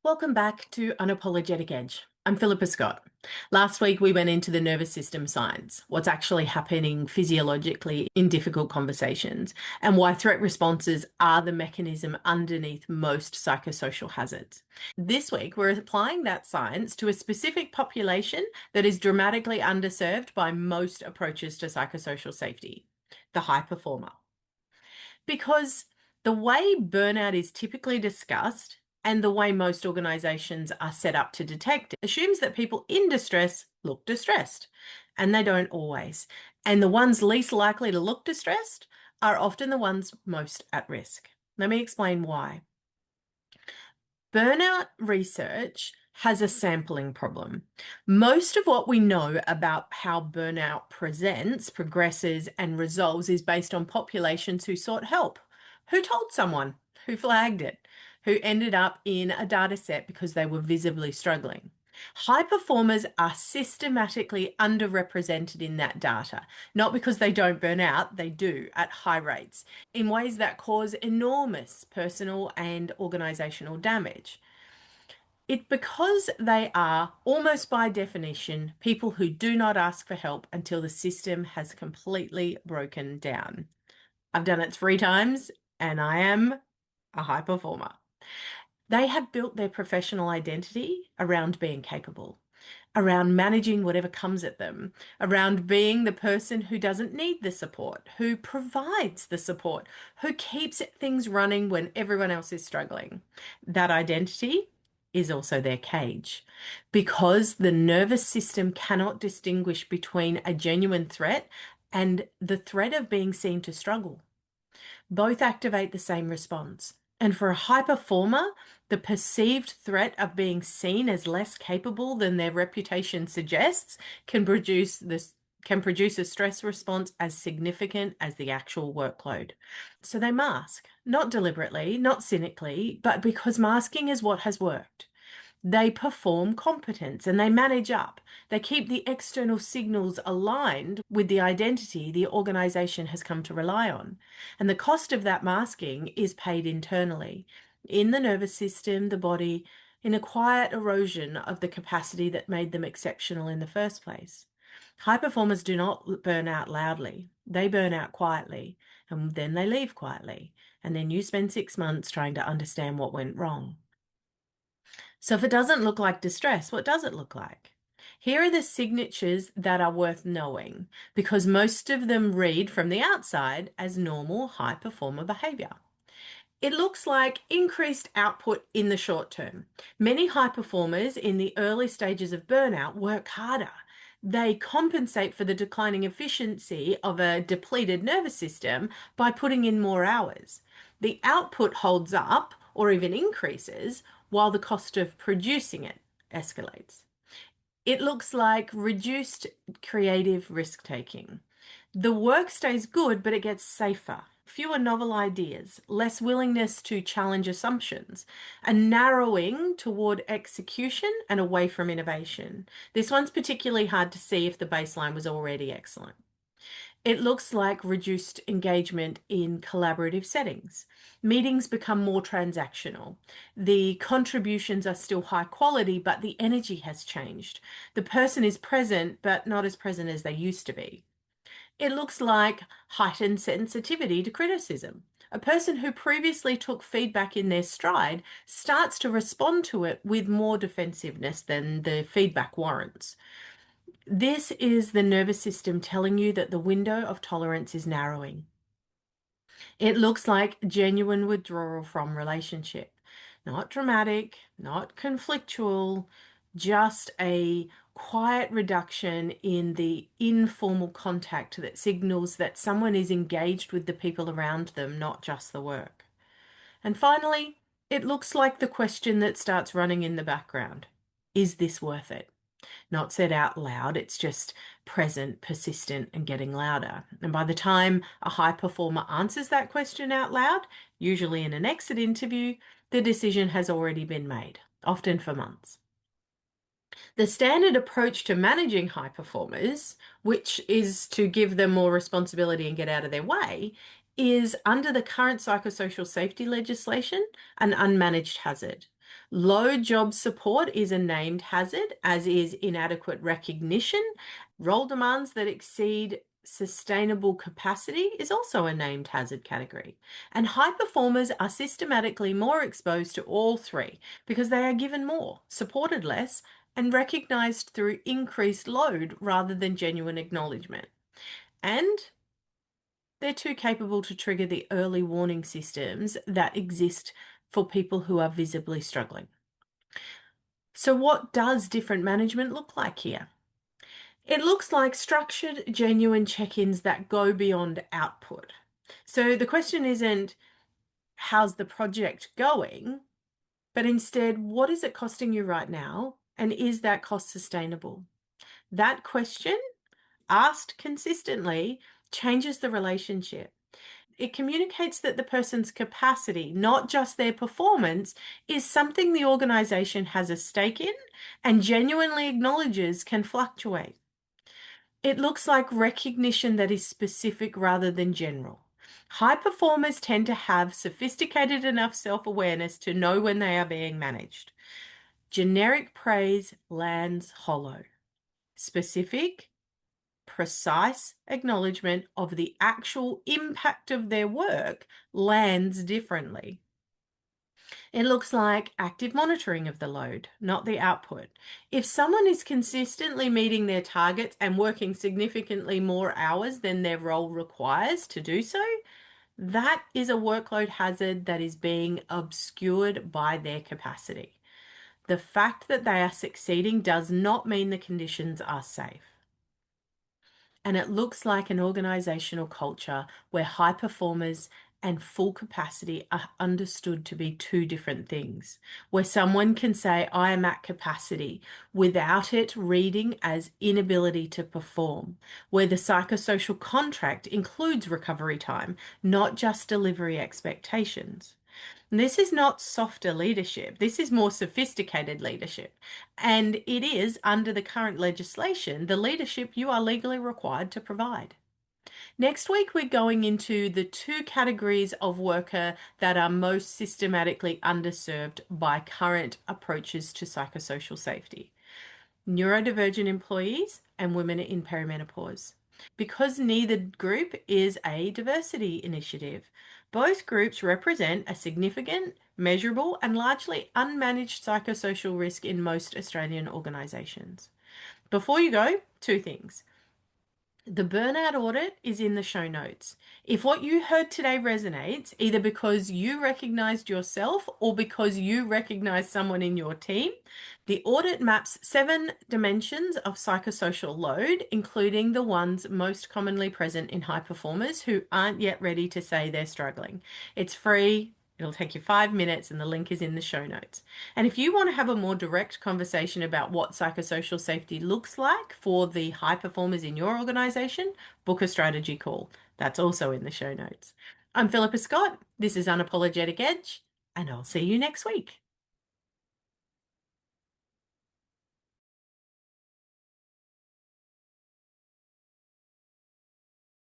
Welcome back to Unapologetic Edge. I'm Philippa Scott. Last week we went into the nervous system science, what's actually happening physiologically in difficult conversations, and why threat responses are the mechanism underneath most psychosocial hazards. This week we're applying that science to a specific population that is dramatically underserved by most approaches to psychosocial safety, the high performer. Because the way burnout is typically discussed and the way most organizations are set up to detect it assumes that people in distress look distressed, and they don't always. And the ones least likely to look distressed are often the ones most at risk. Let me explain why. Burnout research has a sampling problem. Most of what we know about how burnout presents, progresses, and resolves is based on populations who sought help, who told someone, who flagged it, who ended up in a data set because they were visibly struggling. High performers are systematically underrepresented in that data, not because they don't burn out, they do at high rates, in ways that cause enormous personal and organizational damage. It's because they are, almost by definition, people who do not ask for help until the system has completely broken down. I've done it 3 times and I am a high performer. They have built their professional identity around being capable, around managing whatever comes at them, around being the person who doesn't need the support, who provides the support, who keeps things running when everyone else is struggling. That identity is also their cage because the nervous system cannot distinguish between a genuine threat and the threat of being seen to struggle. Both activate the same response. And for a high performer, the perceived threat of being seen as less capable than their reputation suggests can produce a stress response as significant as the actual workload. So they mask, not deliberately, not cynically, but because masking is what has worked. They perform competence and they manage up. They keep the external signals aligned with the identity the organization has come to rely on. And the cost of that masking is paid internally in the nervous system, the body, in a quiet erosion of the capacity that made them exceptional in the first place. High performers do not burn out loudly. They burn out quietly and then they leave quietly. And then you spend 6 months trying to understand what went wrong. So if it doesn't look like distress, what does it look like? Here are the signatures that are worth knowing because most of them read from the outside as normal high performer behavior. It looks like increased output in the short term. Many high performers in the early stages of burnout work harder. They compensate for the declining efficiency of a depleted nervous system by putting in more hours. The output holds up or even increases while the cost of producing it escalates. It looks like reduced creative risk taking. The work stays good, but it gets safer. Fewer novel ideas, less willingness to challenge assumptions, a narrowing toward execution and away from innovation. This one's particularly hard to see if the baseline was already excellent. It looks like reduced engagement in collaborative settings. Meetings become more transactional. The contributions are still high quality, but the energy has changed. The person is present, but not as present as they used to be. It looks like heightened sensitivity to criticism. A person who previously took feedback in their stride starts to respond to it with more defensiveness than the feedback warrants. This is the nervous system telling you that the window of tolerance is narrowing. It looks like genuine withdrawal from relationship. Not dramatic, not conflictual, just a quiet reduction in the informal contact that signals that someone is engaged with the people around them, not just the work. And finally, it looks like the question that starts running in the background. Is this worth it? Not said out loud, it's just present, persistent, and getting louder. And by the time a high performer answers that question out loud, usually in an exit interview, the decision has already been made, often for months. The standard approach to managing high performers, which is to give them more responsibility and get out of their way, is under the current psychosocial safety legislation an unmanaged hazard. Low job support is a named hazard, as is inadequate recognition. Role demands that exceed sustainable capacity is also a named hazard category. And high performers are systematically more exposed to all three because they are given more, supported less, and recognized through increased load rather than genuine acknowledgement. And they're too capable to trigger the early warning systems that exist for people who are visibly struggling. So, what does different management look like here? It looks like structured, genuine check ins that go beyond output. So, the question isn't, how's the project going? But instead, what is it costing you right now? And is that cost sustainable? That question, asked consistently, changes the relationship. It communicates that the person's capacity, not just their performance, is something the organization has a stake in and genuinely acknowledges can fluctuate. It looks like recognition that is specific rather than general. High performers tend to have sophisticated enough self-awareness to know when they are being managed. Generic praise lands hollow. Specific, precise acknowledgement of the actual impact of their work lands differently. It looks like active monitoring of the load, not the output. If someone is consistently meeting their targets and working significantly more hours than their role requires to do so, that is a workload hazard that is being obscured by their capacity. The fact that they are succeeding does not mean the conditions are safe. And it looks like an organizational culture where high performers and full capacity are understood to be two different things, where someone can say, I am at capacity, without it reading as inability to perform, where the psychosocial contract includes recovery time, not just delivery expectations. This is not softer leadership. This is more sophisticated leadership. And it is, under the current legislation, the leadership you are legally required to provide. Next week, we're going into the two categories of worker that are most systematically underserved by current approaches to psychosocial safety: neurodivergent employees and women in perimenopause. Because neither group is a diversity initiative, both groups represent a significant, measurable, and largely unmanaged psychosocial risk in most Australian organisations. Before you go, two things. The burnout audit is in the show notes. If what you heard today resonates, either because you recognized yourself or because you recognize someone in your team, the audit maps 7 dimensions of psychosocial load, including the ones most commonly present in high performers who aren't yet ready to say they're struggling. It's free. It'll take you 5 minutes, and the link is in the show notes. And if you want to have a more direct conversation about what psychosocial safety looks like for the high performers in your organization, book a strategy call. That's also in the show notes. I'm Philippa Scott. This is Unapologetic Edge, and I'll see you next week.